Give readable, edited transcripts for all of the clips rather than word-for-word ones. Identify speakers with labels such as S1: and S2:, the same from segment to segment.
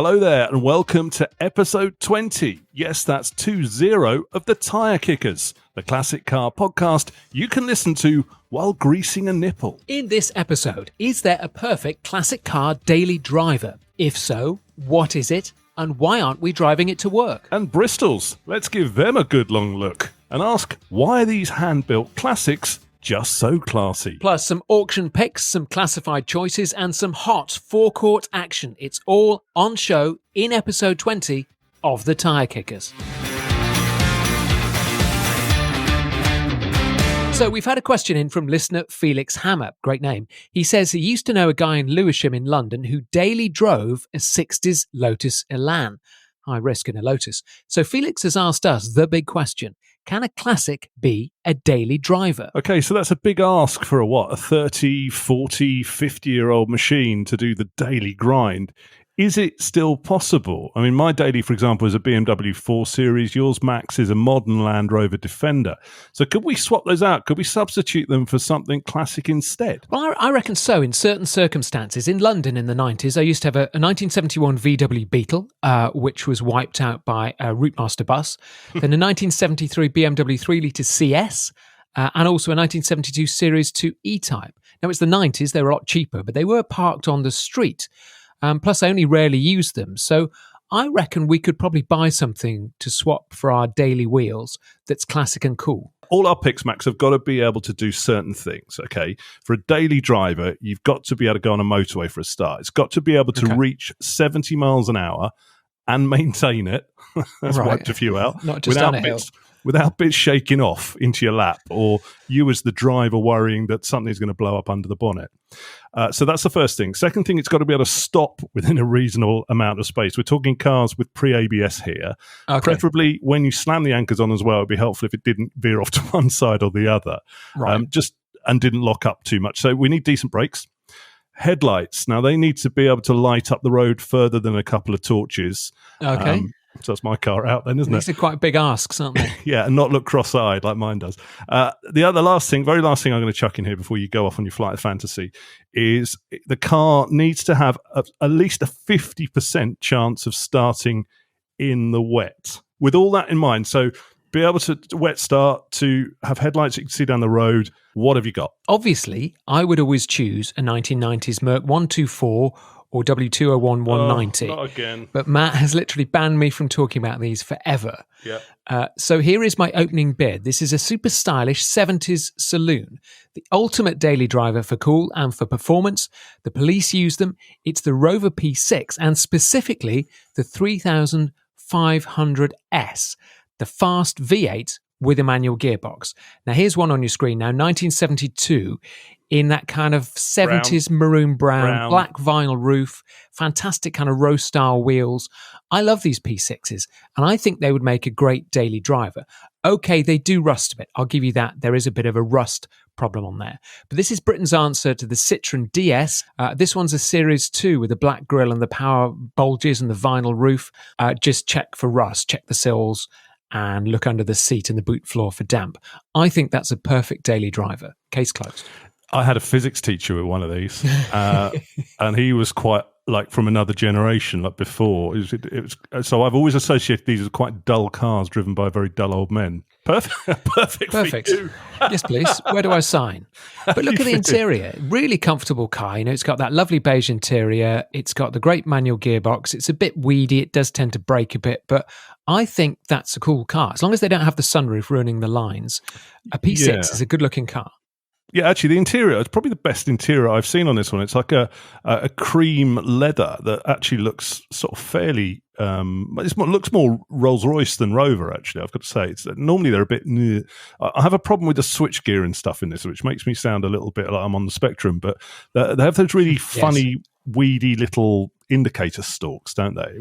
S1: Hello there and welcome to episode 20. Yes, that's 20 of the Tyre Kickers, the classic car podcast you can listen to while greasing a nipple.
S2: In this episode, is there a perfect classic car daily driver? If so, what is it and why aren't we driving it to work?
S1: And Bristols, let's give them a good long look and ask, why are these hand-built classics just so classy?
S2: Plus some auction picks, some classified choices and some hot forecourt action. It's all on show in episode 20 of the Tyre Kickers. So we've had a question in from listener Felix Hammer, great name. He says he used to know a guy in Lewisham in London who daily drove a 60s Lotus Elan. High risk in a Lotus. So Felix has asked us the big question. Can a classic be a daily driver?
S1: Okay, so that's a big ask for a 30, 40, 50-year-old machine to do the daily grind. Is it still possible? I mean, my daily, for example, is a BMW 4 Series. Yours, Max, is a modern Land Rover Defender. So could we swap those out? Could we substitute them for something classic instead?
S2: Well, I reckon so in certain circumstances. In London in the 90s, I used to have a 1971 VW Beetle, which was wiped out by a Routemaster bus. Then a 1973 BMW 3-litre CS, and also a 1972 Series 2 E-Type. Now, it's the 90s. They were a lot cheaper, but they were parked on the street. Plus, I only rarely use them. So I reckon we could probably buy something to swap for our daily wheels that's classic and cool.
S1: All our picks, Max, have got to be able to do certain things, okay? For a daily driver, you've got to be able to go on a motorway for a start. It's got to be able to reach 70 miles an hour and maintain it. That's wiped a few out.
S2: Not just on a hill.
S1: Without bits shaking off into your lap or you as the driver worrying that something's going to blow up under the bonnet. So that's the first thing. Second thing, it's got to be able to stop within a reasonable amount of space. We're talking cars with pre-ABS here. Okay. Preferably when you slam the anchors on as well, it'd be helpful if it didn't veer off to one side or the other.
S2: Right.
S1: And didn't lock up too much. So we need decent brakes. Headlights. Now, they need to be able to light up the road further than a couple of torches.
S2: Okay.
S1: So that's my car out then, isn't it?
S2: These are quite big asks, aren't they?
S1: Yeah, and not look cross-eyed like mine does. Very last thing I'm going to chuck in here before you go off on your flight of fantasy is the car needs to have at least a 50% chance of starting in the wet. With all that in mind, so be able to wet start, to have headlights you can see down the road. What have you got?
S2: Obviously, I would always choose a 1990s Merc 124 or W201 190.
S1: Not again.
S2: But Matt has literally banned me from talking about these forever.
S1: Yeah.
S2: So here is my opening bid. This is a super stylish 70s saloon. The ultimate daily driver for cool and for performance. The police use them. It's the Rover P6 and specifically the 3500S, the fast V8 with a manual gearbox. Now here's one on your screen now, 1972, in that kind of 70s maroon brown, black vinyl roof, fantastic kind of row style wheels. I love these P6s and I think they would make a great daily driver. Okay, they do rust a bit. I'll give you that. There is a bit of a rust problem on there. But this is Britain's answer to the Citroen DS. This one's a Series 2 with the black grille and the power bulges and the vinyl roof. Just check for rust, check the sills, and look under the seat and the boot floor for damp. I think that's a perfect daily driver. Case closed.
S1: I had a physics teacher with one of these, and he was quite like from another generation, like before. It was, so I've always associated these as quite dull cars driven by very dull old men. Perfect. For you.
S2: Yes, please. Where do I sign? But look at the interior. Really comfortable car. You know, it's got that lovely beige interior. It's got the great manual gearbox. It's a bit weedy. It does tend to brake a bit, but I think that's a cool car. As long as they don't have the sunroof ruining the lines, a P6 is a good-looking car.
S1: Yeah, actually, the interior is probably the best interior I've seen on this one. It's like a cream leather that actually looks sort of fairly. Looks more Rolls Royce than Rover. Actually, I've got to say, normally they're a bit. I have a problem with the switchgear and stuff in this, which makes me sound a little bit like I'm on the spectrum. But they have those really funny, weedy little indicator stalks, don't they?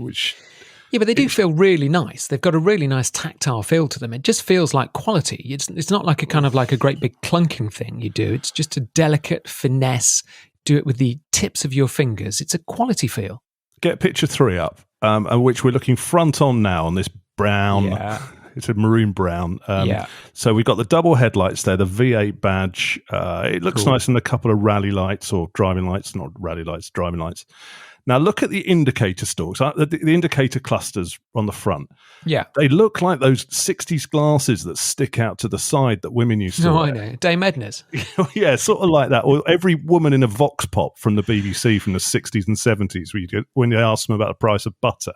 S2: Yeah, but they do feel really nice. They've got a really nice tactile feel to them. It just feels like quality. It's not like a kind of like a great big clunking thing you do. It's just a delicate finesse. Do it with the tips of your fingers. It's a quality feel.
S1: Get picture 3 up, which we're looking front on now on this brown.
S2: Yeah.
S1: It's a maroon brown. So we've got the double headlights there, the V8 badge. It looks nice in a couple of rally lights or driving lights, not rally lights, driving lights. Now look at the indicator stalks, the indicator clusters on the front.
S2: Yeah.
S1: They look like those 60s glasses that stick out to the side that women used to wear.
S2: I know. Dame Edna's.
S1: Yeah, sort of like that. Or every woman in a vox pop from the BBC from the 60s and 70s, when they asked them about the price of butter,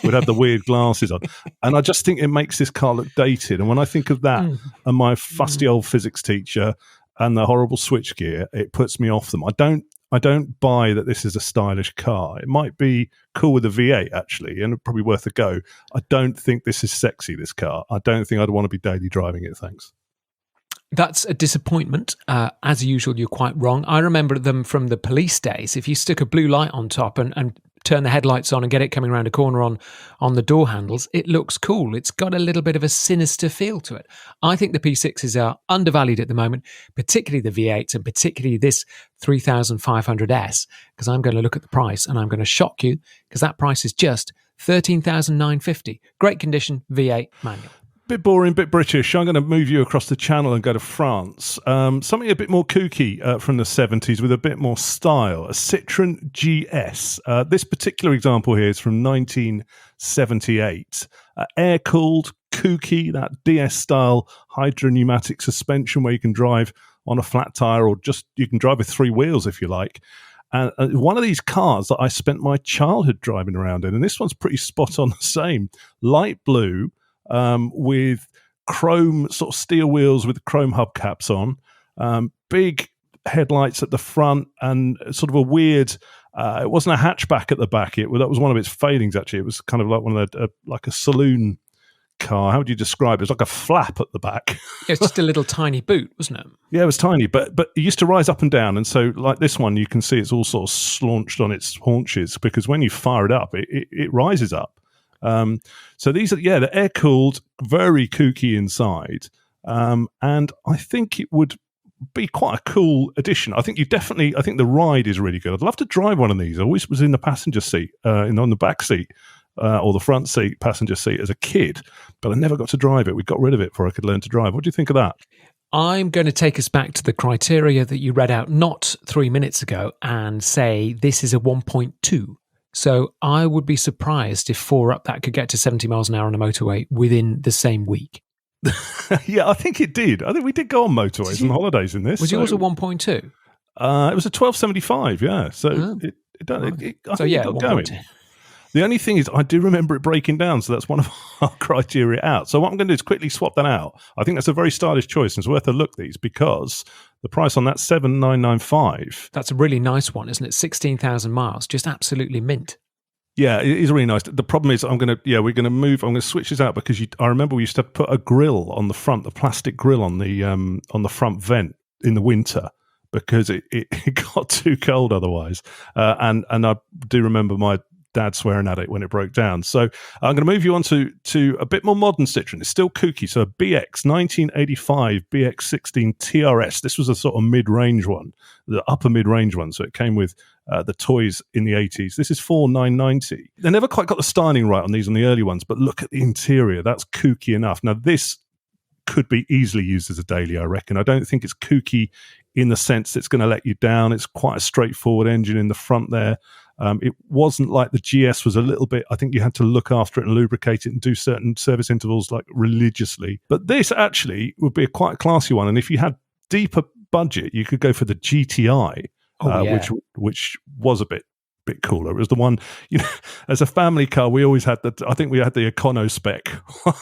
S1: would have the weird glasses on. And I just think it makes this car look dated. And when I think of that and my fusty old physics teacher and the horrible switchgear, it puts me off them. I don't buy that this is a stylish car. It might be cool with a V8, actually, and probably worth a go. I don't think this is sexy, this car. I don't think I'd want to be daily driving it, thanks.
S2: That's a disappointment. As usual, you're quite wrong. I remember them from the police days. If you stick a blue light on top and turn the headlights on and get it coming around a corner on the door handles, it looks cool. It's got a little bit of a sinister feel to it. I think the P6s are undervalued at the moment, particularly the V8s and particularly this 3500S, because I'm going to look at the price and I'm going to shock you, because that price is just $13,950. Great condition V8 manual.
S1: Bit boring, bit British. I'm going to move you across the channel and go to France. Something a bit more kooky from the 70s with a bit more style. A Citroën GS. This particular example here is from 1978. Air-cooled, kooky, that DS-style hydropneumatic suspension where you can drive on a flat tyre or just you can drive with three wheels if you like. And one of these cars that I spent my childhood driving around in, and this one's pretty spot on the same. Light blue, with chrome sort of steel wheels with chrome hubcaps on, big headlights at the front, and sort of a weird. It wasn't a hatchback at the back. That was one of its failings. Actually, it was kind of like one of the like a saloon car. How would you describe it? It was like a flap at the back.
S2: It's just a little tiny boot, wasn't it?
S1: Yeah, it was tiny, but it used to rise up and down. And so, like this one, you can see it's all sort of slaunched on its haunches because when you fire it up, it rises up. So these are, they're air cooled, very kooky inside. And I think it would be quite a cool addition. I think the ride is really good. I'd love to drive one of these. I always was in the passenger seat, on the back seat, or the front seat, passenger seat as a kid, but I never got to drive it. We got rid of it before I could learn to drive. What do you think of that?
S2: I'm going to take us back to the criteria that you read out not 3 minutes ago and say this is a 1.2. So I would be surprised if 4UP that could get to 70 miles an hour on a motorway within the same week.
S1: Yeah, I think it did. I think we did go on motorways and holidays in this.
S2: Was yours a 1.2?
S1: It was a 1275, yeah. So it got going. The only thing is I do remember it breaking down, so that's one of our criteria out. So what I'm going to do is quickly swap that out. I think that's a very stylish choice, and it's worth a look, these, because the price on that 7,995.
S2: That's a really nice one, isn't it? 16,000 miles, just absolutely mint.
S1: Yeah, it is really nice. The problem is we're going to switch this out because I remember we used to put a grill on the front, the plastic grill on the front vent in the winter because it got too cold otherwise. And I do remember my dad swearing at it when it broke down. So I'm going to move you on to a bit more modern Citroën. It's still kooky. So a BX 1985 BX16 TRS. This was a sort of mid-range one, the upper mid-range one. So it came with the toys in the 80s. This is 4,990. They never quite got the styling right on these on the early ones, but look at the interior. That's kooky enough. Now this could be easily used as a daily, I reckon. I don't think it's kooky in the sense it's going to let you down. It's quite a straightforward engine in the front there. It wasn't like the GS was a little bit, I think you had to look after it and lubricate it and do certain service intervals like religiously. But this actually would be a quite classy one. And if you had deeper budget, you could go for the GTI, which was a bit cooler. It was the one, as a family car, we always had I think we had the Econo spec,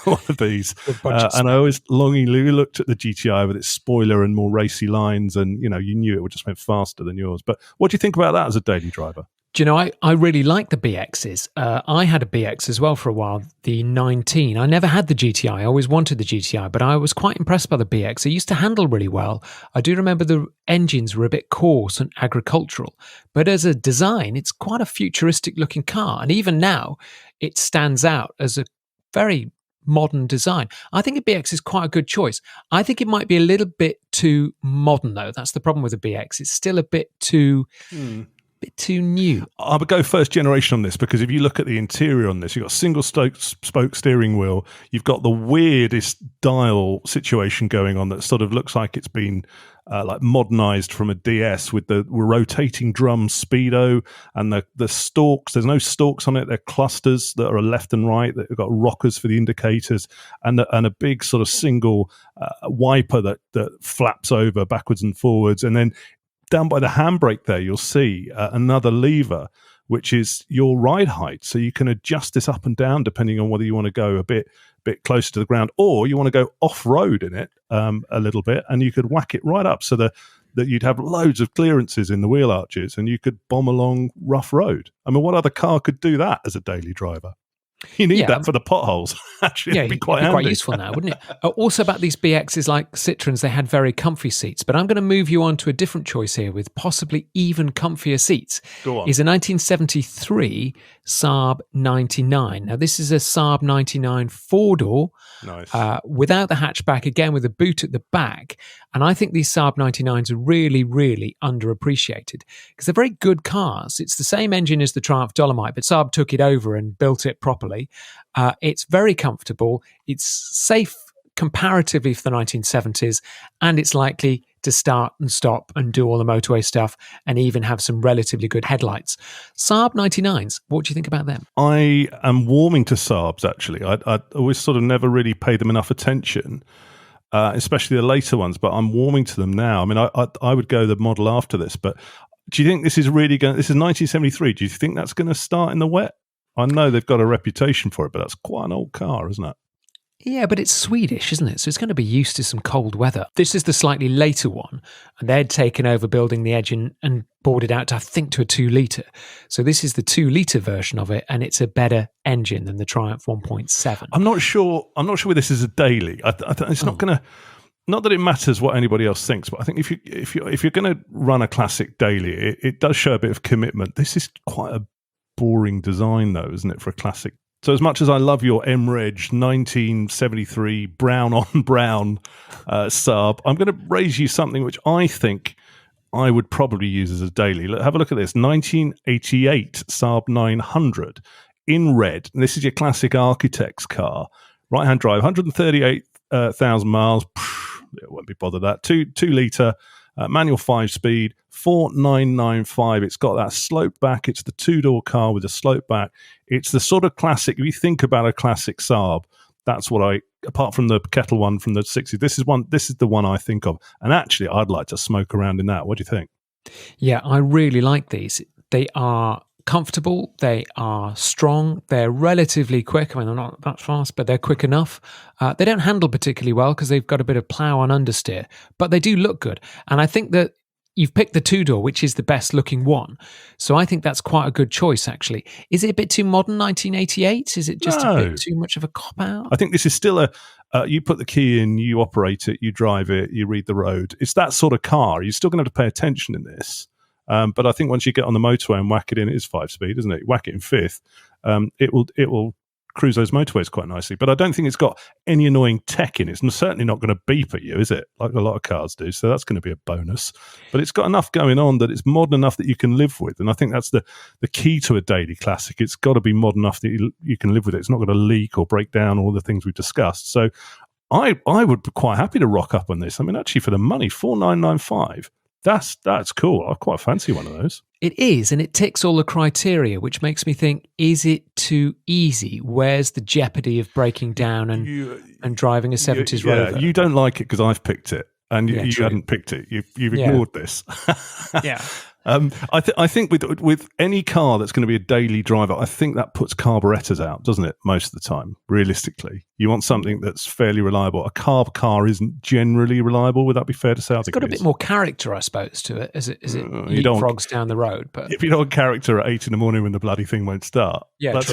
S1: one of these. And I always longingly looked at the GTI with its spoiler and more racy lines. And, you knew it would just went faster than yours. But what do you think about that as a daily driver?
S2: Do you know, I really like the BXs. I had a BX as well for a while, the 19. I never had the GTI. I always wanted the GTI, but I was quite impressed by the BX. It used to handle really well. I do remember the engines were a bit coarse and agricultural, but as a design, it's quite a futuristic looking car. And even now, it stands out as a very modern design. I think a BX is quite a good choice. I think it might be a little bit too modern, though. That's the problem with the BX. It's still a bit too... bit too new.
S1: I would go first generation on this because if you look at the interior on this, you've got a single spoke steering wheel. You've got the weirdest dial situation going on that sort of looks like it's been like modernized from a DS with the rotating drum speedo and the stalks. There's no stalks on it. They're clusters that are left and right. They've got rockers for the indicators and a big sort of single wiper that flaps over backwards and forwards. And then down by the handbrake there, you'll see another lever, which is your ride height. So you can adjust this up and down depending on whether you want to go a bit closer to the ground or you want to go off-road in it a little bit, and you could whack it right up so that you'd have loads of clearances in the wheel arches and you could bomb along rough road. I mean, what other car could do that as a daily driver? You need that for the potholes. Actually, it'd be quite
S2: useful now, wouldn't it? Also about these BXs, like Citroens, they had very comfy seats. But I'm going to move you on to a different choice here with possibly even comfier seats.
S1: Go on.
S2: Is a 1973 Saab 99. Now, this is a Saab 99 four-door.
S1: Nice.
S2: Without the hatchback, again with a boot at the back. And I think these Saab 99s are really, really underappreciated because they're very good cars. It's the same engine as the Triumph Dolomite, but Saab took it over and built it properly. It's very comfortable. It's safe comparatively for the 1970s, and it's likely to start and stop and do all the motorway stuff and even have some relatively good headlights. Saab 99s, what do you think about them?
S1: I am warming to Saabs, actually. I always sort of never really paid them enough attention, especially the later ones, but I'm warming to them now. I mean, I would go the model after this, but do you think this is really going to, this is 1973, do you think that's going to start in the wet? I know they've got a reputation for it, but that's quite an old car, isn't it?
S2: Yeah, but it's Swedish, isn't it? So it's going to be used to some cold weather. This is the slightly later one, and they'd taken over building the engine and bored it out to, I think, to a 2-litre. So this is the 2-litre version of it, and it's a better engine than the Triumph 1.7.
S1: I'm not sure whether this is a daily. It's not going to. Not that it matters what anybody else thinks, but I think if you're going to run a classic daily, it does show a bit of commitment. This is quite a boring design, though, isn't it, for a classic? So as much as I love your MREG 1973 brown on brown Saab, I'm going to raise you something which I think I would probably use as a daily. Have a look at this. 1988 Saab 900 in red. And this is your classic architect's car. Right-hand drive, 138,000 miles. It won't be bothered that. 2-litre. Manual 5-speed, 4995. It's got that slope back. It's the 2-door car with a slope back. It's the sort of classic. If you think about a classic Saab, that's what apart from the kettle one from the 60s, this is the one I think of. And actually, I'd like to smoke around in that. What do you think?
S2: Yeah, I really like these. They are comfortable, they are strong, they're relatively quick. I mean, they're not that fast, but they're quick enough. They don't handle particularly well because they've got a bit of plough on understeer, but they do look good. And I think that you've picked the 2-door, which is the best looking one. So I think that's quite a good choice, actually. Is it a bit too modern, 1988? Is it just a bit too much of a cop-out?
S1: I think this is still you put the key in, you operate it, you drive it, you read the road. It's that sort of car. You're still going to have to pay attention in this. But I think once you get on the motorway and whack it in, it is 5-speed, isn't it? You whack it in 5th, it will cruise those motorways quite nicely. But I don't think it's got any annoying tech in it. It's certainly not going to beep at you, is it? Like a lot of cars do. So that's going to be a bonus. But it's got enough going on that it's modern enough that you can live with. And I think that's the key to a daily classic. It's got to be modern enough that you can live with it. It's not going to leak or break down all the things we've discussed. So I would be quite happy to rock up on this. I mean, actually, for the money, 4,995. That's cool. I quite fancy one of those.
S2: It is, and it ticks all the criteria, which makes me think, is it too easy? Where's the jeopardy of breaking down and driving a 70s Rover?
S1: You don't like it because I've picked it, and you hadn't picked it. You've ignored this.
S2: Yeah.
S1: I think with any car that's going to be a daily driver, I think that puts carburetors out, doesn't it? Most of the time, realistically, you want something that's fairly reliable. A carb car isn't generally reliable. Would that be fair to say?
S2: It's got a bit more character, I suppose, to it as it leapfrogs down the road. But
S1: if you don't want character at 8 a.m. when the bloody thing won't start, that's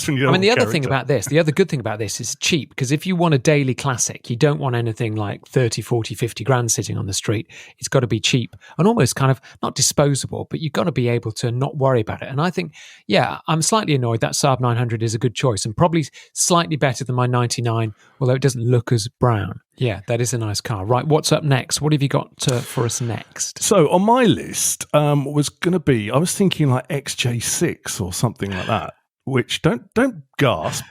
S1: when you don't.
S2: I mean, the other good thing about this is cheap, because if you want a daily classic, you don't want anything like 30, 40, 50 grand sitting on the street. It's got to be cheap and almost kind of not disposable, but you've got to be able to not worry about it. And I think, I'm slightly annoyed that Saab 900 is a good choice and probably slightly better than my 99, although it doesn't look as brown. Yeah, that is a nice car. Right, what's up next? What have you got for us next?
S1: So on my list was going to be, I was thinking like XJ6 or something like that, which don't gasp.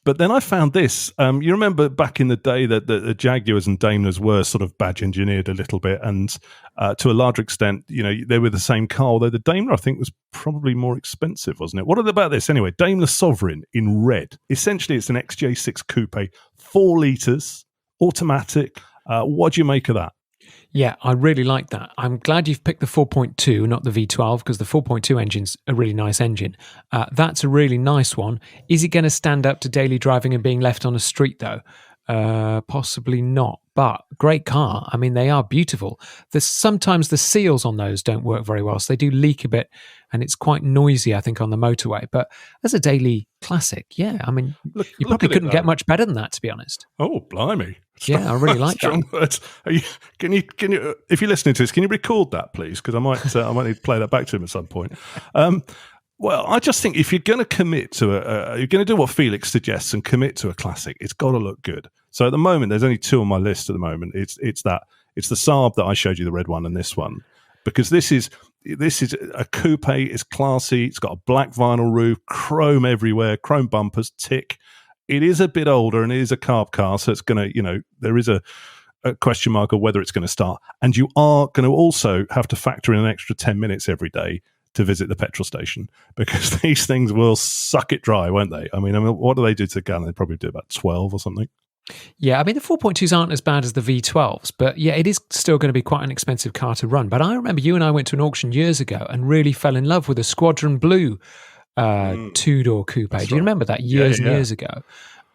S1: But then I found this. You remember back in the day that the Jaguars and Daimlers were sort of badge engineered a little bit, and to a larger extent, they were the same car. Although the Daimler, I think, was probably more expensive, wasn't it? What about this anyway? Daimler Sovereign in red. Essentially, it's an XJ6 coupe, 4 litres, automatic. What do you make of that?
S2: Yeah, I really like that. I'm glad you've picked the 4.2, not the V12, because the 4.2 engine's a really nice engine. That's a really nice one. Is it going to stand up to daily driving and being left on a street, though? Possibly not, but great car. I mean, they are beautiful. Sometimes the seals on those don't work very well, so they do leak a bit, and it's quite noisy, I think, on the motorway. But as a daily classic, yeah, I mean, you probably couldn't get much better than that, to be honest.
S1: Oh, blimey.
S2: Yeah, I really like
S1: strong
S2: that.
S1: Words. Can you, if you're listening to this, can you record that, please? Because I might need to play that back to him at some point. Well, I just think if you're going to commit to you're going to do what Felix suggests and commit to a classic, it's got to look good. So at the moment, there's only 2 on my list at the moment. It's the Saab that I showed you, the red one, and this one, because this is a coupe. It's classy. It's got a black vinyl roof, chrome everywhere, chrome bumpers, tick. It is a bit older and it is a carb car, so it's going to, there is a question mark of whether it's going to start. And you are going to also have to factor in an extra 10 minutes every day to visit the petrol station, because these things will suck it dry, won't they? I mean, what do they do to the gallon? They probably do about 12 or something.
S2: Yeah, I mean, the 4.2s aren't as bad as the V12s, but yeah, it is still going to be quite an expensive car to run. But I remember you and I went to an auction years ago and really fell in love with a Squadron Blue 2-door coupe. Do you remember that years and years ago?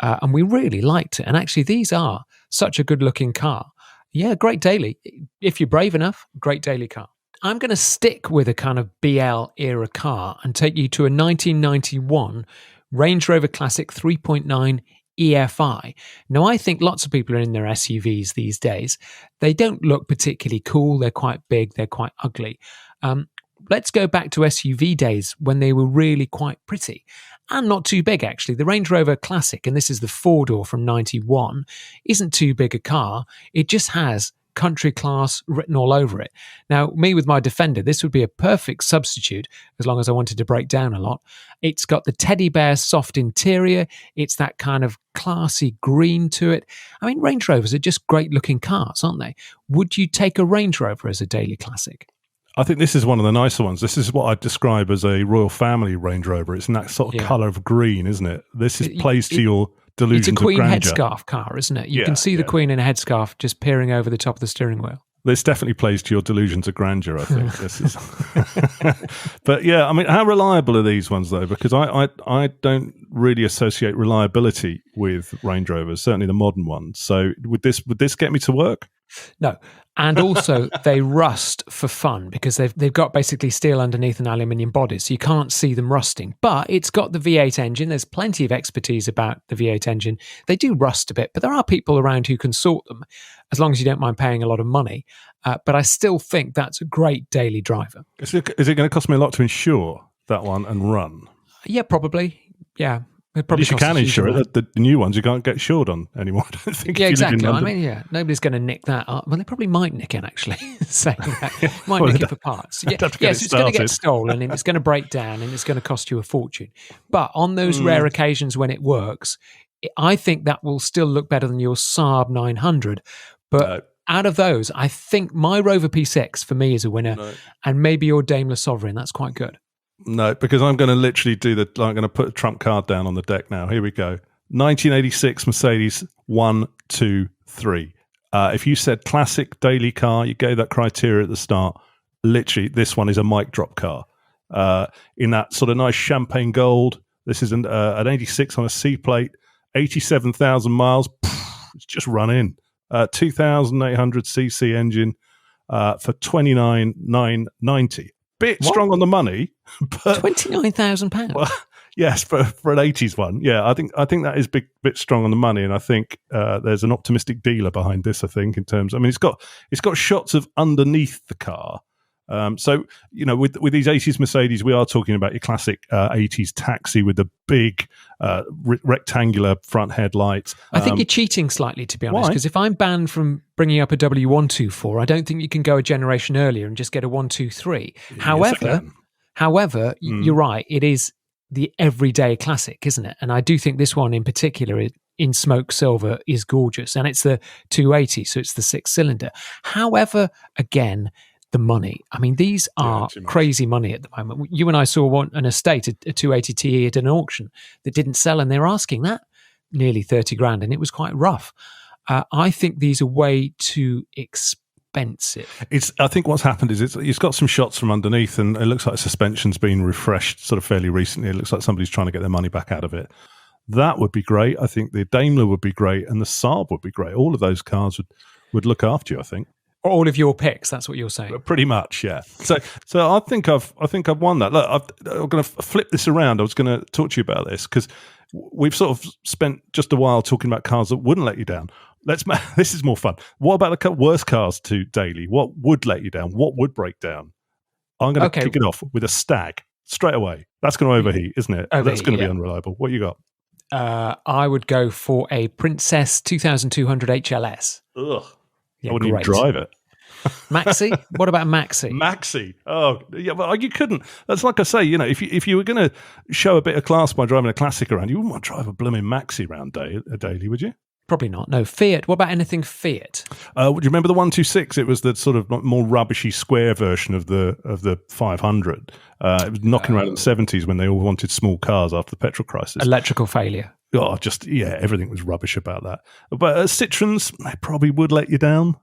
S2: And we really liked it. And actually, these are such a good-looking car. Yeah, great daily. If you're brave enough, great daily car. I'm going to stick with a kind of BL-era car and take you to a 1991 Range Rover Classic 3.9 EFI. Now, I think lots of people are in their SUVs these days. They don't look particularly cool. They're quite big. They're quite ugly. Let's go back to SUV days when they were really quite pretty and not too big, actually. The Range Rover Classic, and this is the 4-door from 91, isn't too big a car. It just has country class written all over it. Now, me with my Defender, this would be a perfect substitute as long as I wanted to break down a lot. It's got the teddy bear soft interior. It's that kind of classy green to it. I mean, Range Rovers are just great looking cars, aren't they? Would you take a Range Rover as a daily classic?
S1: I think this is one of the nicer ones. This is what I'd describe as a royal family Range Rover. It's in that sort of colour of green, isn't it? This plays to your delusions of grandeur.
S2: It's a Queen headscarf car, isn't it? You can see the Queen in a headscarf just peering over the top of the steering wheel.
S1: This definitely plays to your delusions of grandeur, I think. This is, but yeah, I mean, how reliable are these ones though? Because I don't really associate reliability with Range Rovers, certainly the modern ones. So would this get me to work?
S2: No. And also they rust for fun because they've got basically steel underneath an aluminium body, so you can't see them rusting. But it's got the V8 engine. There's plenty of expertise about the V8 engine. They do rust a bit, but there are people around who can sort them as long as you don't mind paying a lot of money. But I still think that's a great daily driver.
S1: Is it going to cost me a lot to insure that one and run?
S2: Yeah, probably. Yeah.
S1: At least you can insure it. The new ones you can't get insured on anymore, I don't think.
S2: Yeah, exactly. I mean, yeah, nobody's going to nick that up. Well, they probably might nick it, actually, saying that. Might nick it for parts. Yeah, so it's going to get stolen and it's going to break down and it's going to cost you a fortune. But on those rare occasions when it works, I think that will still look better than your Saab 900. But out of those, I think my Rover P6 for me is a winner, and maybe your Daimler Sovereign. That's quite good.
S1: No, because I'm going to literally I'm going to put a trump card down on the deck now. Here we go. 1986 Mercedes 123. If you said classic daily car, you gave that criteria at the start. Literally, this one is a mic drop car. In that sort of nice champagne gold. This is an 86 on a C plate, 87,000 miles. It's just run in. 2,800cc engine for 29,990. Bit strong on the money, but
S2: £29,000.
S1: Well, yes, for an 80s one, yeah, I think that is bit strong on the money, and I think there's an optimistic dealer behind this. I think in terms, I mean, it's got shots of underneath the car. So with these 80s Mercedes, we are talking about your classic 80s taxi with the big rectangular front headlights.
S2: I think you're cheating slightly, to be honest, because if I'm banned from bringing up a W124, I don't think you can go a generation earlier and just get a 123. However, you're right. It is the everyday classic, isn't it? And I do think this one in particular in smoke silver is gorgeous, and it's the 280, so it's the 6-cylinder. However, again, the money. I mean, these are crazy money at the moment. You and I saw an estate, a 280 TE at an auction that didn't sell, and they were asking that nearly 30 grand, and it was quite rough. I think these are way too expensive.
S1: I think what's happened is it's got some shots from underneath, and it looks like suspension's been refreshed sort of fairly recently. It looks like somebody's trying to get their money back out of it. That would be great. I think the Daimler would be great, and the Saab would be great. All of those cars would look after you, I think.
S2: All of your picks, that's what you're saying.
S1: Pretty much, yeah. So I think I've won that. Look, I'm going to flip this around. I was going to talk to you about this because we've sort of spent just a while talking about cars that wouldn't let you down. This is more fun. What about the worst cars to daily? What would let you down? What would break down? I'm going to kick it off with a Stag straight away. That's going to overheat, isn't it? That's going to be unreliable. What you got?
S2: I would go for a Princess 2200 HLS.
S1: Ugh. Yeah, I wouldn't even drive it.
S2: Maxi? What about Maxi?
S1: Maxi. Oh, yeah, but you couldn't. That's like I say, if you were going to show a bit of class by driving a classic around, you wouldn't want to drive a blooming Maxi around daily, would you?
S2: Probably not. No. Fiat. What about anything Fiat?
S1: Do you remember the 126? It was the sort of more rubbishy square version of the 500. It was knocking around in the 70s when they all wanted small cars after the petrol crisis.
S2: Electrical failure.
S1: Oh, everything was rubbish about that. But Citroens, they probably would let you down.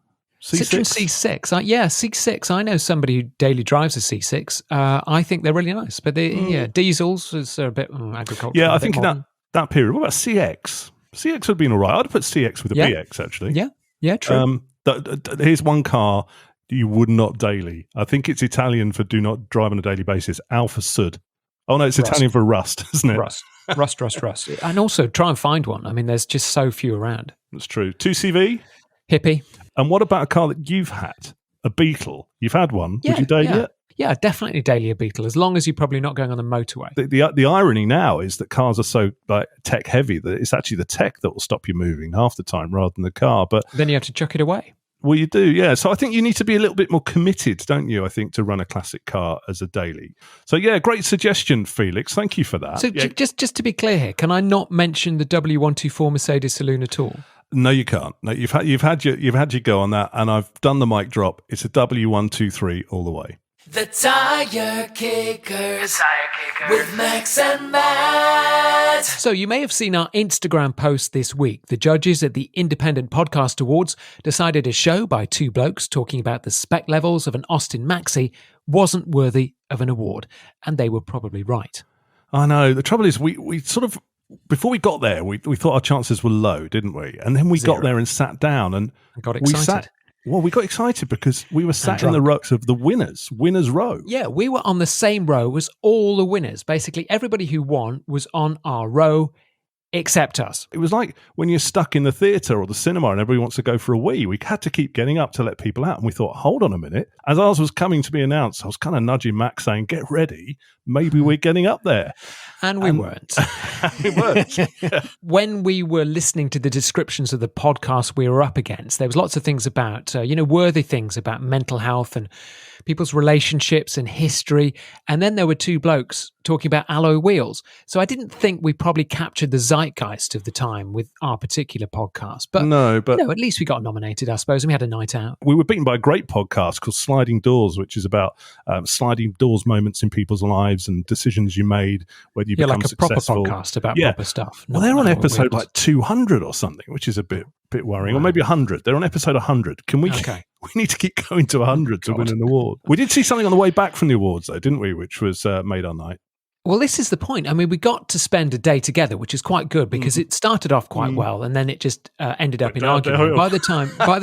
S2: C6? Citroen C6. C6. I know somebody who daily drives a C6. I think they're really nice. But diesels is a bit agricultural.
S1: Yeah, I think in that period. What about CX? CX would have been all right. I'd put CX with a BX, actually.
S2: Yeah, true.
S1: Here's one car you would not daily. I think it's Italian for do not drive on a daily basis. Alfa Sud. Oh, no, it's Italian for rust, isn't it?
S2: Rust. And also try and find one. I mean, there's just so few around.
S1: That's true. 2CV?
S2: Hippie.
S1: And what about a car that you've had? A Beetle? You've had one? Would you daily it?
S2: Yeah, definitely daily a Beetle, as long as you're probably not going on the motorway.
S1: The irony now is that cars are so tech heavy that it's actually the tech that will stop you moving half the time rather than the car. But
S2: then you have to chuck it away.
S1: Well, you do, yeah. So I think you need to be a little bit more committed, don't you, I think, to run a classic car as a daily. So, yeah, great suggestion, Felix. Thank you for that.
S2: So just to be clear here, can I not mention the W124 Mercedes Saloon at all?
S1: No, you can't. No, you've had your go on that, and I've done the mic drop. It's a W123 all the way.
S3: The Tyre Kickers with Max and Matt.
S2: So you may have seen our Instagram post this week. The judges at the Independent Podcast Awards decided a show by two blokes talking about the spec levels of an Austin Maxi wasn't worthy of an award. And they were probably right.
S1: I know. The trouble is we sort of, before we got there, we thought our chances were low, didn't we? And then we got there and sat down and
S2: got excited.
S1: We got excited because we were sat in the rows of the winners row.
S2: Yeah, we were on the same row as all the winners. Basically, everybody who won was on our row except us.
S1: It was like when you're stuck in the theatre or the cinema and everybody wants to go for a wee. We had to keep getting up to let people out. And we thought, hold on a minute. As ours was coming to be announced, I was kind of nudging Max saying, get ready. Maybe we're getting up there.
S2: And we weren't.
S1: We weren't.
S2: When we were listening to the descriptions of the podcast we were up against, there was lots of things about, worthy things about mental health and people's relationships and history. And then there were two blokes talking about alloy wheels. So I didn't think we probably captured the zeitgeist of the time with our particular podcast. But at least we got nominated, I suppose, and we had a night out.
S1: We were beaten by a great podcast called Sliding Doors, which is about sliding doors moments in people's lives and decisions you made, whether you become successful.
S2: Proper podcast about proper stuff.
S1: Well, they're on episode like 200 or something, which is a bit worrying, or maybe 100. They're on episode 100. Can we? Okay. We need to keep going to 100 to win an award. We did see something on the way back from the awards, though, didn't we? Which was made our night.
S2: Well, this is the point. I mean, we got to spend a day together, which is quite good because it started off quite well, and then it just ended up in argument. By the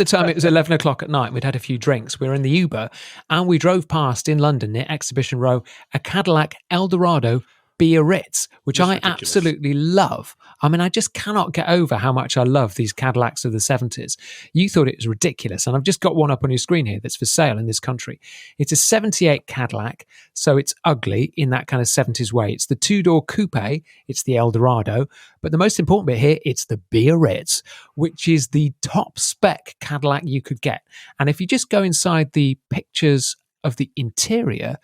S2: time it was 11 o'clock at night, we'd had a few drinks. We were in the Uber, and we drove past in London near Exhibition Row a Cadillac Eldorado Biarritz, which I absolutely love. I mean, I just cannot get over how much I love these Cadillacs of the 70s. You thought it was ridiculous, and I've just got one up on your screen here that's for sale in this country. It's a 78 Cadillac, so it's ugly in that kind of 70s way. It's the two-door coupe, it's the Eldorado, but the most important bit here, it's the Biarritz, which is the top spec Cadillac you could get. And if you just go inside the pictures of the interior,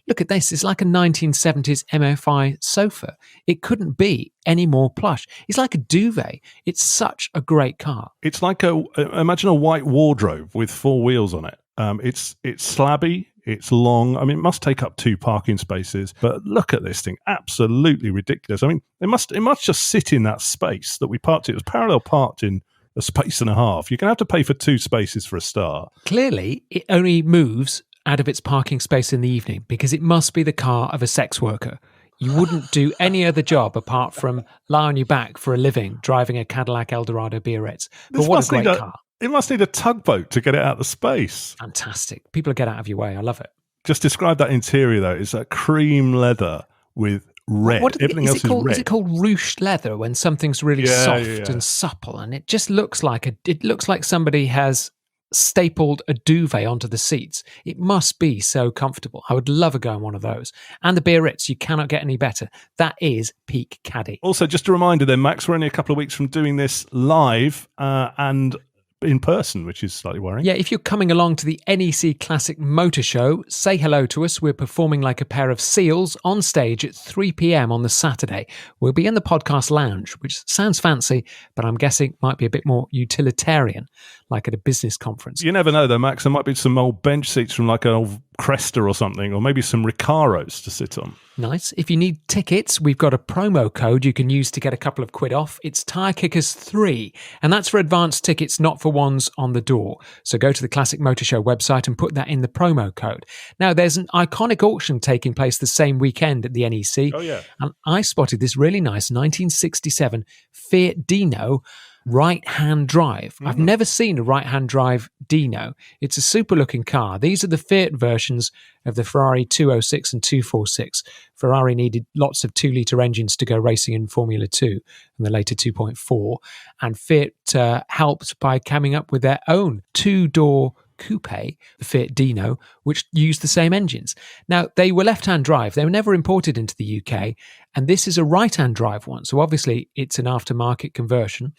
S2: look at this. It's like a 1970s MFI sofa. It couldn't be any more plush. It's like a duvet. It's such a great car.
S1: It's like imagine a white wardrobe with 4 wheels on it. It's slabby. It's long. I mean, it must take up 2 parking spaces. But look at this thing. Absolutely ridiculous. I mean, it must just sit in that space that we parked it. It was parallel parked in a space and a half. You're going to have to pay for 2 spaces for a start.
S2: Clearly, it only moves out of its parking space in the evening because it must be the car of a sex worker. You wouldn't do any other job apart from lie on your back for a living, driving a Cadillac Eldorado Biarritz. But what a great car.
S1: It must need a tugboat to get it out of the space.
S2: Fantastic. People get out of your way. I love it.
S1: Just describe that interior, though. It's a cream leather with red. Everything else is red.
S2: Is it called ruched leather when something's really soft and supple? And it just looks like somebody has stapled a duvet onto the seats. It must be so comfortable. I would love a go in one of those. And the Biarritz, you cannot get any better. That is peak caddy.
S1: Also, just a reminder then, Max, we're only a couple of weeks from doing this live and in person, which is slightly worrying.
S2: Yeah, if you're coming along to the NEC Classic Motor Show, say hello to us. We're performing like a pair of seals on stage at 3 p.m. on the Saturday. We'll be in the podcast lounge, which sounds fancy, but I'm guessing might be a bit more utilitarian, like at a business conference.
S1: You never know, though, Max. There might be some old bench seats from like an old Cresta or something, or maybe some Recaros to sit on.
S2: Nice. If you need tickets, we've got a promo code you can use to get a couple of quid off. It's Tyre Kickers 3, and that's for advanced tickets, not for ones on the door. So go to the Classic Motor Show website and put that in the promo code. Now, there's an iconic auction taking place the same weekend at the NEC.
S1: Oh, yeah.
S2: And I spotted this really nice 1967 Fiat Dino right-hand drive. I've never seen a right-hand drive Dino. It's a super-looking car. These are the Fiat versions of the Ferrari 206 and 246. Ferrari needed lots of 2-litre engines to go racing in Formula 2 and the later 2.4. And Fiat helped by coming up with their own 2-door coupe, the Fiat Dino, which used the same engines. Now, they were left-hand drive. They were never imported into the UK, and this is a right-hand drive one. So obviously, it's an aftermarket conversion.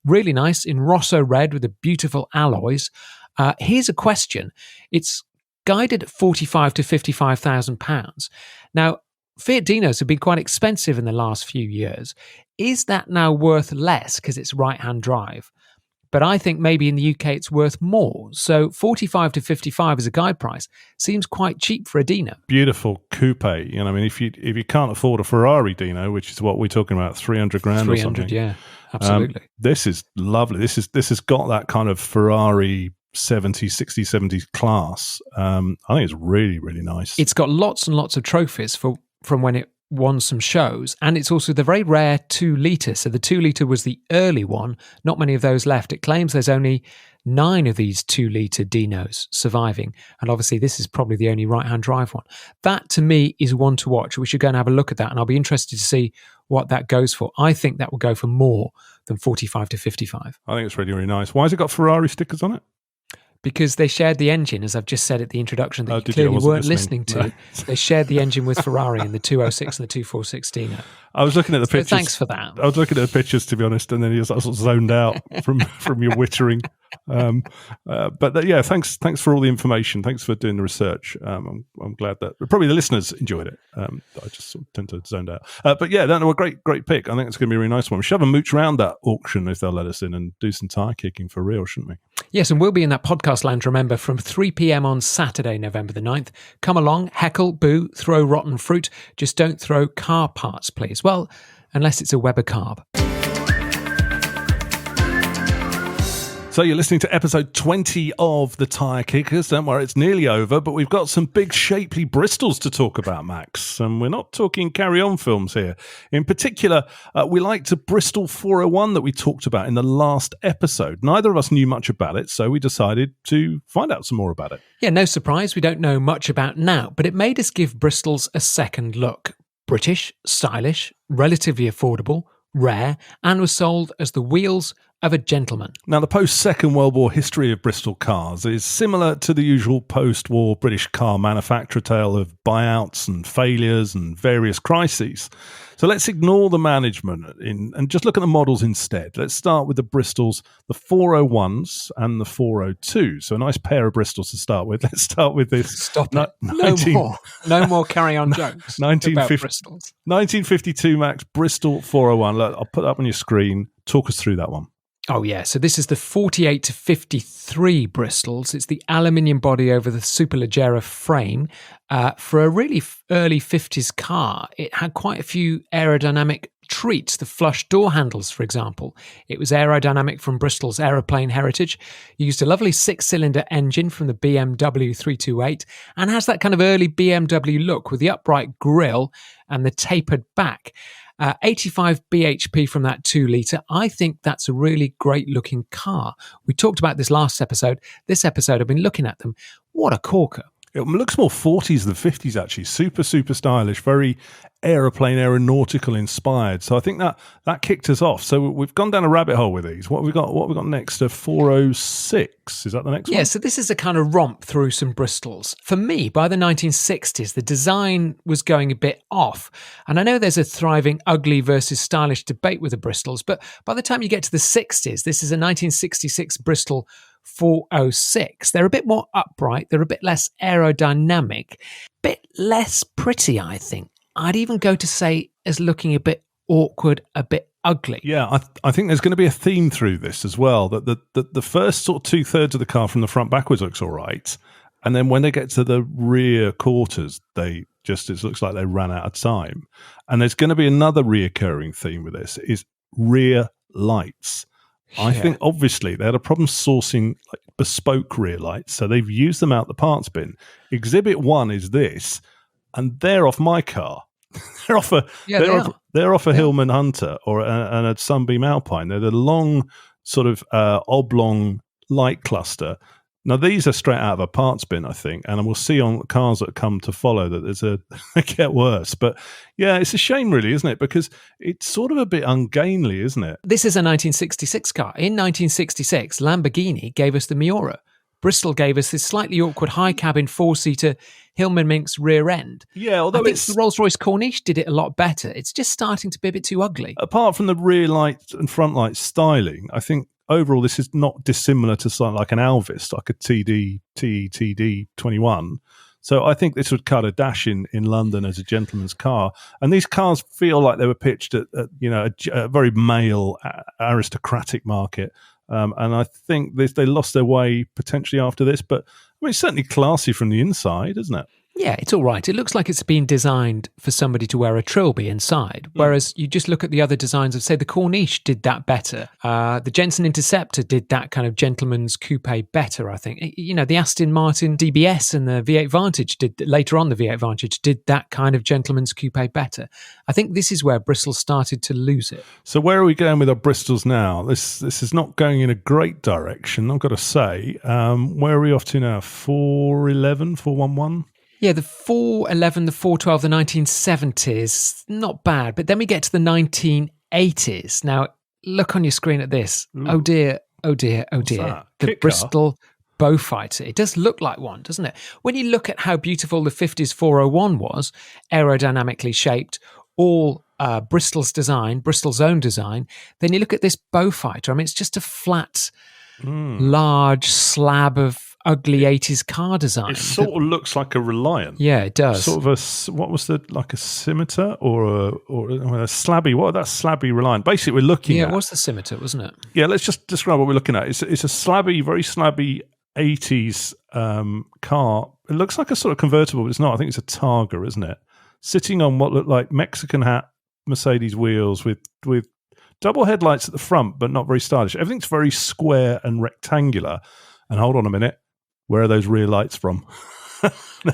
S2: Really nice in Rosso red with the beautiful alloys. Here's a question. It's guided at £45,000 to £55,000. Now, Fiat Dinos have been quite expensive in the last few years. Is that now worth less because it's right-hand drive? But I think maybe in the UK it's worth more. So 45 to 55 as a guide price seems quite cheap for a Dino.
S1: Beautiful coupe. You know, I mean, if you can't afford a Ferrari Dino, which is what we're talking about, 300 grand or something.
S2: 300, yeah, absolutely.
S1: This is lovely. This has got that kind of Ferrari 60, 70 class. I think it's really, really nice.
S2: It's got lots and lots of trophies from when it won some shows, and it's also the very rare 2-litre. So the 2-litre was the early one. Not many of those left. It claims there's only 9 of these 2-litre Dinos surviving, and obviously this is probably the only right-hand drive one. That to me is one to watch. We should go and have a look at that, and I'll be interested to see what that goes for. I think that will go for more than 45 to 55.
S1: I think it's really, really nice. Why has it got Ferrari stickers on it?
S2: Because they shared the engine, as I've just said at the introduction, that you clearly weren't listening to. No. They shared the engine with Ferrari in the 206 and the 246 Dino.
S1: I was looking at the pictures.
S2: Thanks for that.
S1: I was looking at the pictures, to be honest, and then I was sort of zoned out from your wittering. But thanks for all the information. Thanks for doing the research. I'm glad that probably the listeners enjoyed it. I just sort of tend to zone out. But yeah, no, a great pick. I think it's going to be a really nice one. We should have a mooch around that auction if they'll let us in and do some tyre kicking for real, shouldn't we?
S2: Yes, and we'll be in that podcast lounge, remember, from 3 p.m. on Saturday, November the 9th. Come along, heckle, boo, throw rotten fruit. Just don't throw car parts, please. Well, unless it's a Weber carb.
S1: So you're listening to episode 20 of the Tyre Kickers. Don't worry, it's nearly over, but we've got some big, shapely Bristols to talk about, Max. And we're not talking carry-on films here. In particular, we liked a Bristol 401 that we talked about in the last episode. Neither of us knew much about it, so we decided to find out some more about it.
S2: Yeah, no surprise, we don't know much about now, but it made us give Bristols a second look. British, stylish, relatively affordable, rare, and was sold as the wheels of a gentleman.
S1: Now, the post-Second World War history of Bristol cars is similar to the usual post-war British car manufacturer tale of buyouts and failures and various crises. So let's ignore the management and just look at the models instead. Let's start with the Bristols, the 401s and the 402s. So a nice pair of Bristols to start with. Let's start with this.
S2: Stop it. No more carry-on jokes about Bristols.
S1: 1952 Max Bristol 401. Look, I'll put that up on your screen. Talk us through that one.
S2: Oh, yeah. So this is the 48 to 53 Bristols. It's the aluminium body over the Superleggera frame. For a really early 50s car, it had quite a few aerodynamic treats. The flush door handles, for example. It was aerodynamic from Bristol's aeroplane heritage. It used a lovely 6-cylinder engine from the BMW 328 and has that kind of early BMW look with the upright grille and the tapered back. 85 bhp from that 2-litre. I think that's a really great looking car. We talked about this last episode. This episode, I've been looking at them. What a corker.
S1: It looks more 40s than 50s, actually. Super, super stylish, very aeroplane, aeronautical inspired. So I think that kicked us off. So we've gone down a rabbit hole with these. What have we got next? A 406. Is that the next one?
S2: Yeah, so this is a kind of romp through some Bristols. For me, by the 1960s, the design was going a bit off. And I know there's a thriving ugly versus stylish debate with the Bristols, but by the time you get to the 60s, this is a 1966 Bristol 406. They're a bit more upright. They're a bit less aerodynamic, bit less pretty, I think. I'd even go to say as looking a bit awkward, a bit ugly.
S1: Yeah, I think there's going to be a theme through this as well, that the first sort of 2/3 of the car from the front backwards looks all right. And then when they get to the rear quarters, it looks like they ran out of time. And there's going to be another reoccurring theme with this, is rear lights. I think obviously they had a problem sourcing like bespoke rear lights, so they've used them out the parts bin. Exhibit 1 is this, and they're off my car. they're off a Hillman Hunter and a Sunbeam Alpine. They're the long sort of oblong light cluster. Now, these are straight out of a parts bin, I think, and we'll see on cars that come to follow that they get worse. But yeah, it's a shame, really, isn't it? Because it's sort of a bit ungainly, isn't it?
S2: This is a 1966 car. In 1966, Lamborghini gave us the Miura. Bristol gave us this slightly awkward high cabin 4-seater Hillman Minx rear end.
S1: Yeah, although
S2: I think the Rolls-Royce Corniche did it a lot better. It's just starting to be a bit too ugly.
S1: Apart from the rear light and front light styling, I think overall this is not dissimilar to something like an Alvis, like a TD 21. So I think this would cut a dash in London as a gentleman's car. And these cars feel like they were pitched at a very male aristocratic market. And I think they lost their way potentially after this. But I mean, it's certainly classy from the inside, isn't it?
S2: Yeah, it's all right. It looks like it's been designed for somebody to wear a trilby inside, whereas you just look at the other designs of, say, the Corniche did that better. The Jensen Interceptor did that kind of gentleman's coupe better, I think. You know, the Aston Martin DBS and the V8 Vantage the V8 Vantage did that kind of gentleman's coupe better. I think this is where Bristol started to lose it.
S1: So where are we going with our Bristols now? This is not going in a great direction, I've got to say. Where are we off to now? 411, 411?
S2: Yeah, the 411, the 412, the 1970s, not bad. But then we get to the 1980s. Now, look on your screen at this.
S1: Ooh.
S2: Oh dear, oh dear, oh dear.
S1: That?
S2: The
S1: Kit
S2: Bristol Beaufighter. It does look like one, doesn't it? When you look at how beautiful the 50s 401 was, aerodynamically shaped, all Bristol's design, Bristol's own design, then you look at this Beaufighter. I mean, it's just a flat, large slab of ugly 80s car design.
S1: It sort of looks like a Reliant.
S2: Yeah, it does.
S1: Sort of what was like a Scimitar or a slabby? What that slabby Reliant? Basically, we're looking at.
S2: Yeah, it was the Scimitar, wasn't it?
S1: Yeah, let's just describe what we're looking at. It's a slabby, very slabby 80s car. It looks like a sort of convertible, but it's not. I think it's a Targa, isn't it? Sitting on what look like Mexican hat Mercedes wheels with double headlights at the front, but not very stylish. Everything's very square and rectangular. And hold on a minute. Where are those rear lights from?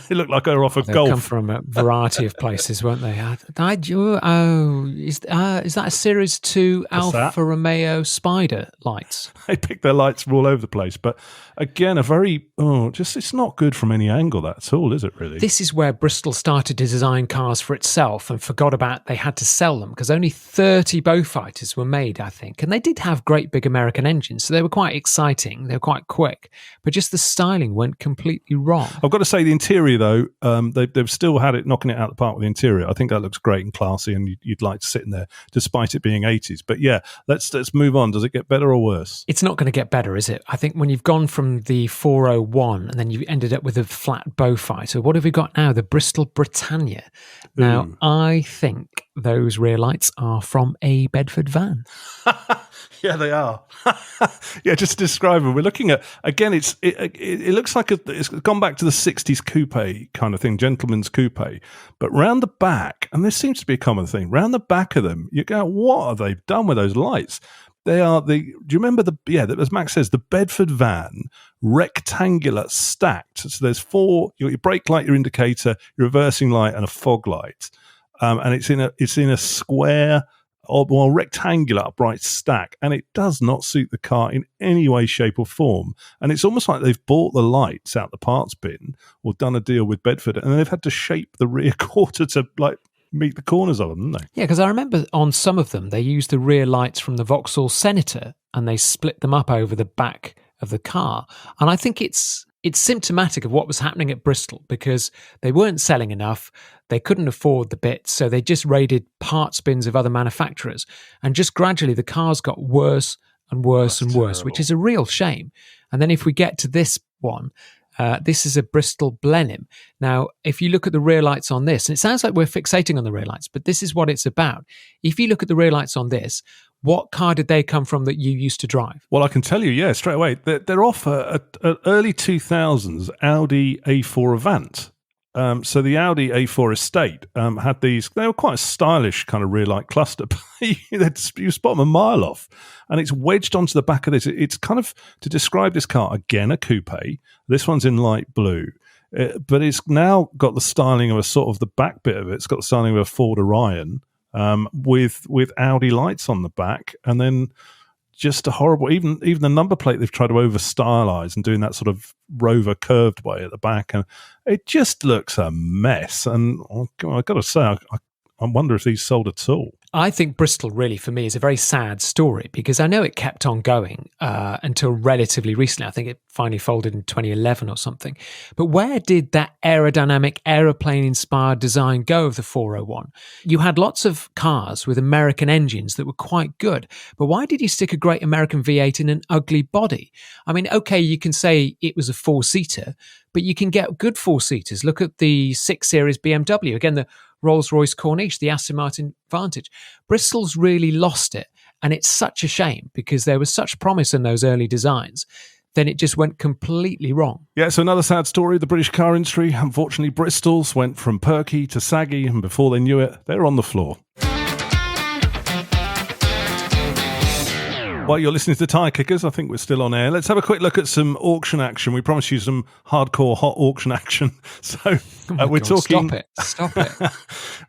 S1: They look like they're off a
S2: They'll
S1: golf.
S2: come from a variety of places, won't they? Is that a Series 2 Alfa Romeo Spider lights?
S1: They pick their lights from all over the place. But again, it's not good from any angle, that's all, is it really?
S2: This is where Bristol started to design cars for itself and forgot about they had to sell them, because only 30 Beaufighters were made, I think. And they did have great big American engines, so they were quite exciting. They were quite quick. But just the styling went completely wrong.
S1: I've got to say, the interior, though, they've still had it knocking it out of the park with the interior. I think that looks great and classy, and you'd like to sit in there despite it being 80s. But yeah, let's move on. Does it get better or worse?
S2: It's not going to get better, is it? I think when you've gone from the 401 and then you ended up with a flat Beaufighter, what have we got now? The Bristol Britannia. Now, I think those rear lights are from a Bedford van.
S1: Yeah, they are. Yeah, just to describe them, we're looking at, again, it looks like it's gone back to the 60s coupe kind of thing, gentleman's coupe. But round the back, and this seems to be a common thing, round the back of them, you go, what have they done with those lights? They are do you remember as Max says, the Bedford van, rectangular, stacked. So there's four, your brake light, your indicator, your reversing light, and a fog light. And it's in a square, or rectangular upright stack, and it does not suit the car in any way, shape or form. And it's almost like they've bought the lights out the parts bin or done a deal with Bedford, and they've had to shape the rear quarter to meet the corners of them, haven't they? Yeah,
S2: because I remember on some of them they used the rear lights from the Vauxhall Senator and they split them up over the back of the car. And I think it's symptomatic of what was happening at Bristol, because they weren't selling enough. They couldn't afford the bits, so they just raided parts bins of other manufacturers. And just gradually the cars got worse and worse and worse, which is a real shame. And then if we get to this one, this is a Bristol Blenheim. Now, if you look at the rear lights on this, and it sounds like we're fixating on the rear lights, but this is what it's about. If you look at the rear lights on this, what car did they come from that you used to drive?
S1: Well, I can tell you, yeah, straight away. They're off a early 2000s Audi A4 Avant. So the Audi A4 Estate had these, they were quite a stylish kind of rear light cluster. You spot them a mile off, and it's wedged onto the back of this. It's kind of, to describe this car, again, a coupe. This one's in light blue, but it's now got the styling of a sort of the back bit of it. It's got the styling of a Ford Orion with Audi lights on the back, and then just a horrible, even the number plate they've tried to over stylize and doing that sort of Rover curved way at the back, and it just looks a mess. And I've got to say, I wonder if these sold at all.
S2: I think Bristol really, for me, is a very sad story, because I know it kept on going until relatively recently. I think it finally folded in 2011 or something. But where did that aerodynamic, aeroplane-inspired design go of the 401? You had lots of cars with American engines that were quite good, but why did you stick a great American V8 in an ugly body? I mean, okay, you can say it was a four-seater, but you can get good four-seaters. Look at the 6 Series BMW. Again, the Rolls-Royce Corniche, the Aston Martin Vantage. Bristol's really lost it, and it's such a shame, because there was such promise in those early designs. Then it just went completely wrong.
S1: Yeah, so another sad story of the British car industry. Unfortunately, Bristols went from perky to saggy, and before they knew it, they were on the floor. While you're listening to the Tyre Kickers, I think we're still on air. Let's have a quick look at some auction action. We promised you some hardcore hot auction action. So we're talking...
S2: Stop it.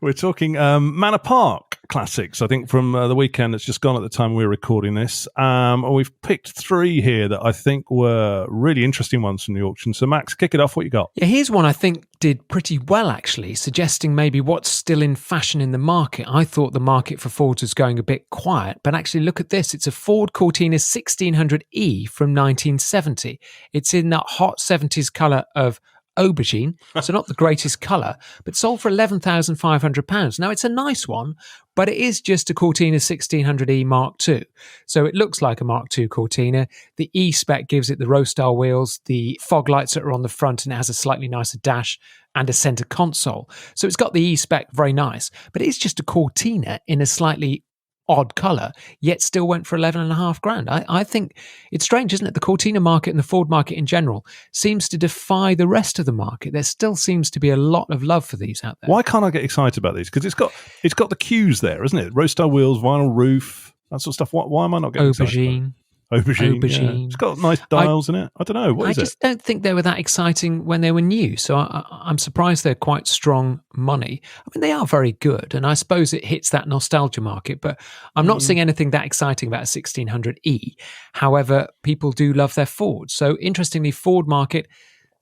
S1: We're talking Manor Park classics, I think, from the weekend that's just gone at the time we were recording this. We've picked 3 here that I think were really interesting ones from the auction. So Max, kick it off. What you got?
S2: Yeah, here's one I think did pretty well, actually, suggesting maybe what's still in fashion in the market. I thought the market for Fords was going a bit quiet, but actually look at this. It's a Ford Cortina 1600E from 1970. It's in that hot 70s colour of aubergine, so not the greatest colour, but sold for £11,500. Now, it's a nice one, but it is just a Cortina 1600E Mark II. So it looks like a Mark II Cortina. The E-Spec gives it the row-style wheels, the fog lights that are on the front, and it has a slightly nicer dash and a centre console. So it's got the E-Spec, very nice, but it's just a Cortina in a slightly odd colour, yet still went for £11,500. I think it's strange, isn't it? The Cortina market and the Ford market in general seems to defy the rest of the market. There still seems to be a lot of love for these out there.
S1: Why can't I get excited about these? Because it's got the cues there, isn't it? Road style wheels, vinyl roof, that sort of stuff. Why am I not getting
S2: aubergine?
S1: excited? Aubergine. Yeah. It's got nice dials in it. I don't know. What is it?
S2: I just don't think they were that exciting when they were new. So I'm surprised they're quite strong money. I mean, they are very good. And I suppose it hits that nostalgia market. But I'm not seeing anything that exciting about a 1600E. However, people do love their Fords. So interestingly, Ford market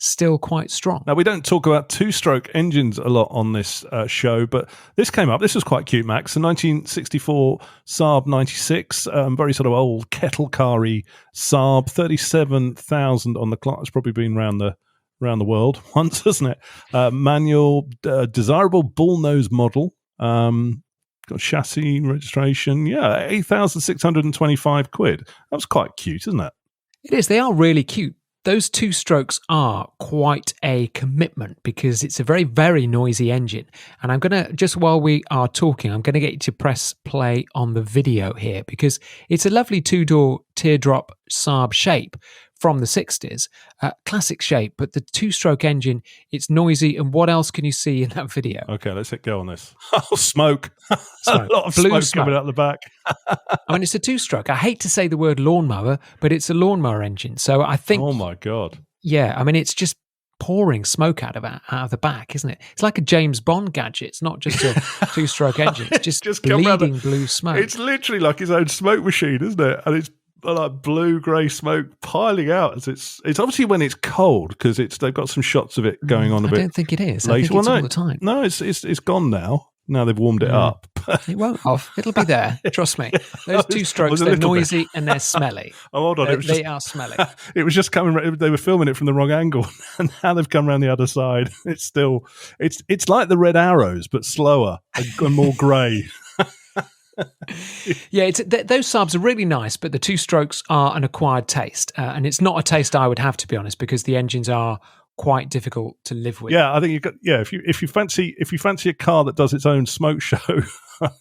S2: still quite strong.
S1: Now, we don't talk about two-stroke engines a lot on this show, but this came up. This was quite cute, Max. The 1964 Saab 96, very sort of old kettle car-y Saab, 37,000 on the clock. It's probably been around the world once, hasn't it? Manual, desirable bullnose model. Got chassis registration. Yeah, 8,625 quid. That was quite cute, isn't it?
S2: It is. They are really cute. Those two strokes are quite a commitment because it's a very, very noisy engine. And I'm going to, just while we are talking, I'm going to get you to press play on the video here because it's a lovely two-door teardrop Saab shape from the 60s. Classic shape, but the two-stroke engine, it's noisy. And what else can you see in that video?
S1: Okay, let's hit go on this. Oh, smoke.
S2: Smoke.
S1: A lot of
S2: Blue
S1: smoke coming out the back.
S2: I mean, it's a two-stroke. I hate to say the word lawnmower, but it's a lawnmower engine. So I think...
S1: Oh, my God.
S2: Yeah, I mean, it's just pouring smoke out of the back, isn't it? It's like a James Bond gadget. It's not just a two-stroke engine. It's just bleeding blue smoke.
S1: It's literally like his own smoke machine, isn't it? And it's like blue-grey smoke piling out. It's obviously when it's cold because they've got some shots of it going on a bit.
S2: I don't think it is.
S1: Later.
S2: I think it's all the time.
S1: No, it's gone now. Now they've warmed it up.
S2: It won't off. It'll be there. Trust me. Those two strokes, they're noisy and they're smelly.
S1: Oh, hold on.
S2: They are smelly.
S1: It was just coming. They were filming it from the wrong angle, and now they've come around the other side. It's still. It's like the Red Arrows, but slower and more grey.
S2: Yeah, those Saabs are really nice, but the two strokes are an acquired taste, and it's not a taste I would have, to be honest, because the engines are quite difficult to live with.
S1: Yeah, I think if you fancy a car that does its own smoke show,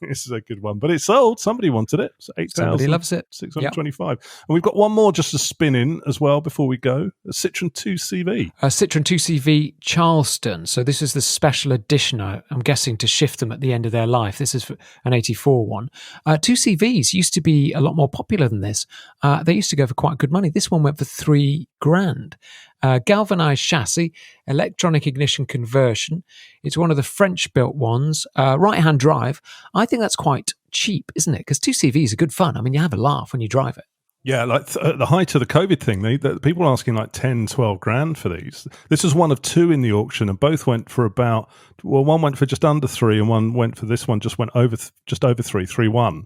S1: this is a good one. But it's sold. Somebody wanted it. It's 8,000.
S2: Somebody loves it.
S1: 625. Yep. And we've got one more just to spin in as well before we go. A Citroen 2CV.
S2: Citroen 2CV Charleston. So this is the special edition, I'm guessing, to shift them at the end of their life. This is an 84 one. 2CVs used to be a lot more popular than this. They used to go for quite good money. This one went for $3,000. Galvanized chassis, electronic ignition conversion. It's one of the French-built ones. Right-hand drive. I think that's quite cheap, isn't it? Because 2CVs are good fun. I mean, you have a laugh when you drive it.
S1: Yeah, like at the height of the COVID thing, people were asking like 10, 12 grand for these. This was one of two in the auction, and both went for one went for just under 3, and one went for this one just went over 3.1.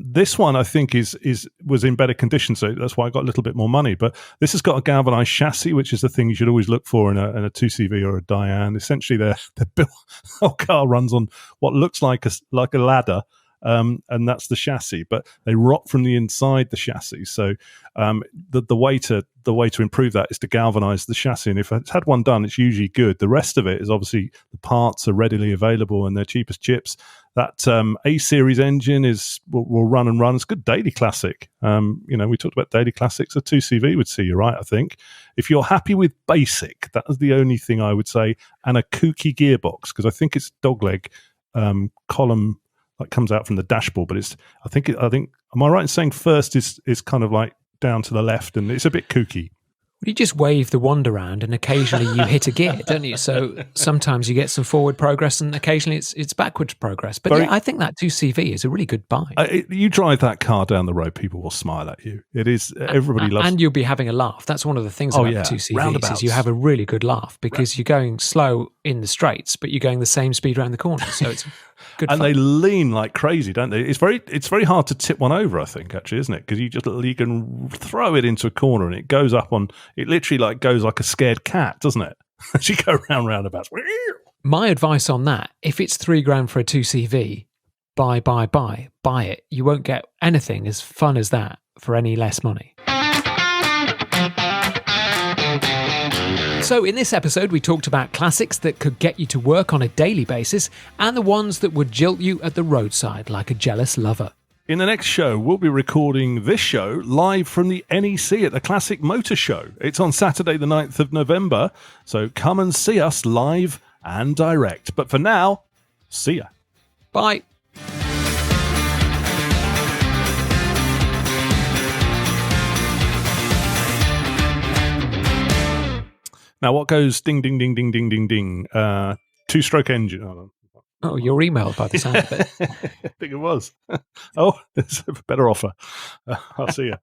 S1: This one I think was in better condition, so that's why I got a little bit more money. But this has got a galvanized chassis, which is the thing you should always look for in a 2CV or a Diane. Essentially, the whole car runs on what looks like a ladder, and that's the chassis. But they rot from the inside the chassis. So the way to improve that is to galvanize the chassis. And if it's had one done, it's usually good. The rest of it is obviously the parts are readily available and they're cheap as chips. That A series engine will run and run. It's a good daily classic. We talked about daily classics. A 2CV would see you right, I think. If you're happy with basic, that is the only thing I would say, and a kooky gearbox, because I think it's dogleg column that comes out from the dashboard. But I think. Am I right in saying first is kind of like down to the left, and it's a bit kooky.
S2: You just wave the wand around and occasionally you hit a gear, don't you? So sometimes you get some forward progress and occasionally it's backwards progress. But I think that 2CV is a really good buy.
S1: You drive that car down the road, people will smile at you. It is, everybody loves it.
S2: And you'll be having a laugh. That's one of the things about the 2CVs is you have a really good laugh because you're going slow in the straights, but you're going the same speed around the corner. So it's good
S1: and
S2: fun.
S1: they lean like crazy, don't they? It's very hard to tip one over, I think, actually, isn't it? Because you can throw it into a corner and it goes up on. It literally goes like a scared cat, doesn't it? As you go roundabouts.
S2: My advice on that: if it's $3,000 for a 2CV, buy it. You won't get anything as fun as that for any less money. So in this episode, we talked about classics that could get you to work on a daily basis and the ones that would jilt you at the roadside like a jealous lover.
S1: In the next show, we'll be recording this show live from the NEC at the Classic Motor Show. It's on Saturday the 9th of November, so come and see us live and direct. But for now, see ya.
S2: Bye.
S1: Now, what goes ding, ding, ding, ding, ding, ding, ding? 2-stroke engine.
S2: Oh, you're emailed by the sound of it.
S1: I think it was. Oh, there's a better offer. I'll see you.